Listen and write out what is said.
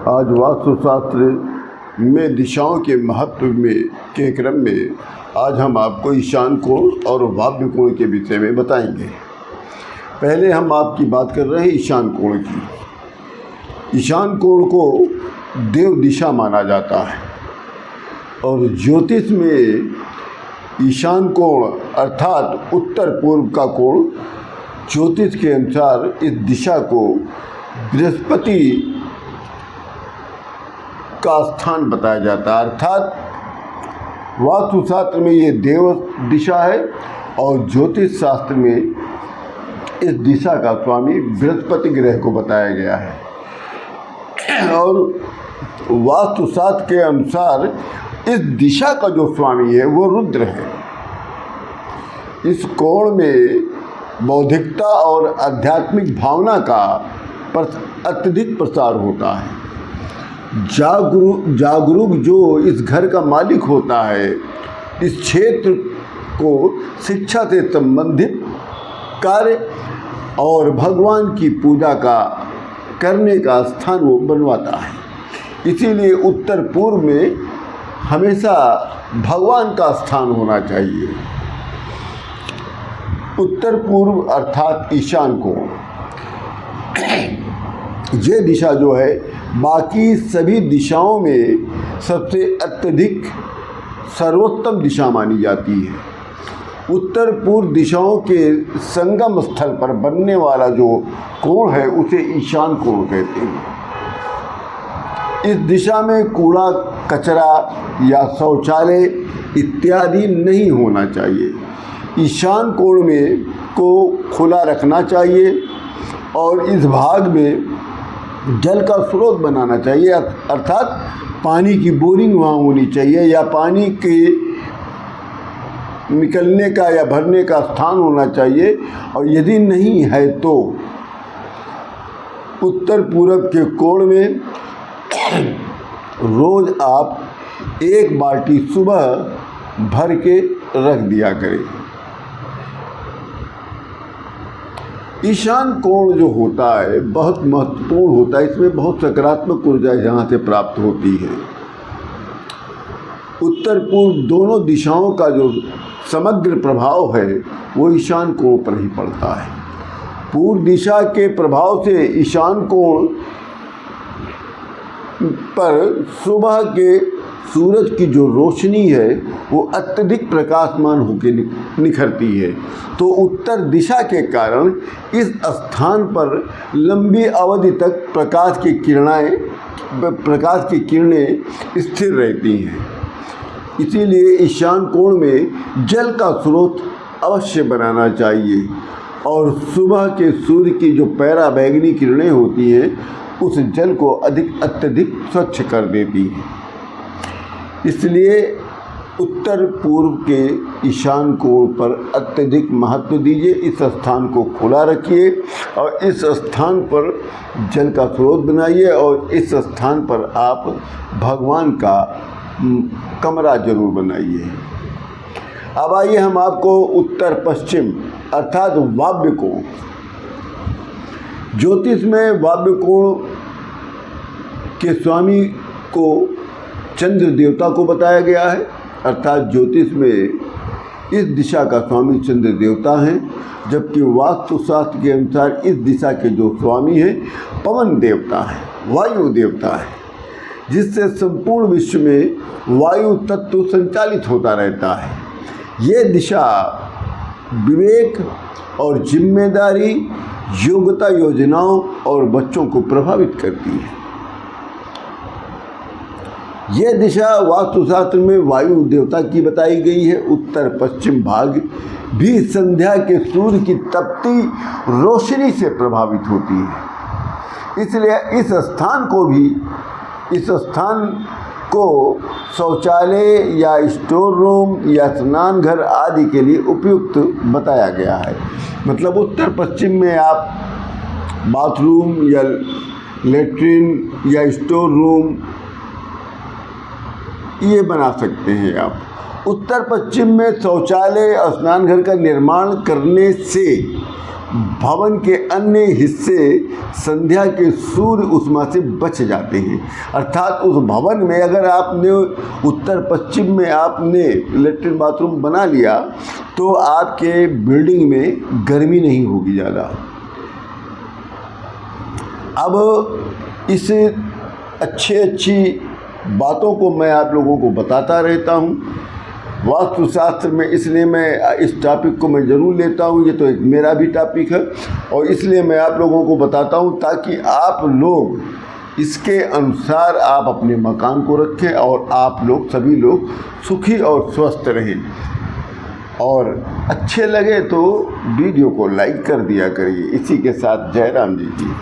आज वास्तुशास्त्र में दिशाओं के महत्व में के क्रम में आज हम आपको ईशान कोण और वायव्य कोण के विषय में बताएंगे। पहले हम आपकी बात कर रहे हैं ईशान कोण की। ईशान कोण को देव दिशा माना जाता है और ज्योतिष में ईशान कोण अर्थात उत्तर पूर्व का कोण ज्योतिष के अनुसार इस दिशा को बृहस्पति का स्थान बताया जाता है। अर्थात वास्तुशास्त्र में ये देव दिशा है और ज्योतिष शास्त्र में इस दिशा का स्वामी बृहस्पति ग्रह को बताया गया है। और वास्तुशास्त्र के अनुसार इस दिशा का जो स्वामी है वो रुद्र है। इस कोण में बौद्धिकता और आध्यात्मिक भावना का अत्यधिक प्रसार होता है। जागरूक जो इस घर का मालिक होता है, इस क्षेत्र को शिक्षा से संबंधित कार्य और भगवान की पूजा का करने का स्थान वो बनवाता है। इसीलिए उत्तर पूर्व में हमेशा भगवान का स्थान होना चाहिए। उत्तर पूर्व अर्थात ईशान कोण ये दिशा जो है बाकी सभी दिशाओं में सबसे अत्यधिक सर्वोत्तम दिशा मानी जाती है। उत्तर पूर्व दिशाओं के संगम स्थल पर बनने वाला जो कोण है उसे ईशान कोण कहते हैं। इस दिशा में कूड़ा कचरा या शौचालय इत्यादि नहीं होना चाहिए। ईशान कोण में को खुला रखना चाहिए और इस भाग में जल का स्रोत बनाना चाहिए। अर्थात पानी की बोरिंग वहाँ होनी चाहिए या पानी के निकलने का या भरने का स्थान होना चाहिए। और यदि नहीं है तो उत्तर पूरब के कोण में रोज़ आप एक बाल्टी सुबह भर के रख दिया करें। ईशान कोण जो होता है बहुत महत्वपूर्ण होता है। इसमें बहुत सकारात्मक ऊर्जा यहाँ से प्राप्त होती है। उत्तर पूर्व दोनों दिशाओं का जो समग्र प्रभाव है वो ईशान कोण पर ही पड़ता है। पूर्व दिशा के प्रभाव से ईशान कोण पर सुबह के सूरज की जो रोशनी है वो अत्यधिक प्रकाशमान होकर निखरती है। तो उत्तर दिशा के कारण इस स्थान पर लंबी अवधि तक प्रकाश की किरणें स्थिर रहती हैं। इसीलिए ईशान कोण में जल का स्रोत अवश्य बनाना चाहिए और सुबह के सूर्य की जो पराबैंगनी किरणें होती हैं उस जल को अत्यधिक स्वच्छ कर देती है। इसलिए उत्तर पूर्व के ईशान कोण पर अत्यधिक महत्व दीजिए। इस स्थान को खुला रखिए और इस स्थान पर जल का स्रोत बनाइए और इस स्थान पर आप भगवान का कमरा जरूर बनाइए। अब आइए हम आपको उत्तर पश्चिम अर्थात वायव्य कोण। ज्योतिष में वायव्य कोण के स्वामी को चंद्र देवता को बताया गया है। अर्थात ज्योतिष में इस दिशा का स्वामी चंद्र देवता हैं, जबकि वास्तुशास्त्र के अनुसार इस दिशा के जो स्वामी हैं पवन देवता हैं, वायु देवता है, जिससे संपूर्ण विश्व में वायु तत्व संचालित होता रहता है। ये दिशा विवेक और जिम्मेदारी, योग्यता, योजनाओं और बच्चों को प्रभावित करती है। यह दिशा वास्तुशास्त्र में वायु देवता की बताई गई है। उत्तर पश्चिम भाग भी संध्या के सूर्य की तपती रोशनी से प्रभावित होती है। इसलिए इस स्थान को शौचालय या स्टोर रूम या स्नान घर आदि के लिए उपयुक्त बताया गया है। मतलब उत्तर पश्चिम में आप बाथरूम या लेट्रिन या स्टोर रूम ये बना सकते हैं आप। उत्तर पश्चिम में शौचालय और स्नान घर का निर्माण करने से भवन के अन्य हिस्से संध्या के सूर्य उष्मा से बच जाते हैं। अर्थात उस भवन में अगर आपने उत्तर पश्चिम में आपने लेट्रिन बाथरूम बना लिया तो आपके बिल्डिंग में गर्मी नहीं होगी ज़्यादा। अब इस अच्छी बातों को मैं आप लोगों को बताता रहता हूँ वास्तुशास्त्र में, इसलिए मैं इस टॉपिक को मैं ज़रूर लेता हूँ। ये तो एक मेरा भी टॉपिक है और इसलिए मैं आप लोगों को बताता हूँ ताकि आप लोग इसके अनुसार आप अपने मकान को रखें और आप लोग सभी लोग सुखी और स्वस्थ रहें। और अच्छे लगे तो वीडियो को लाइक कर दिया करिए। इसी के साथ जय राम जी की।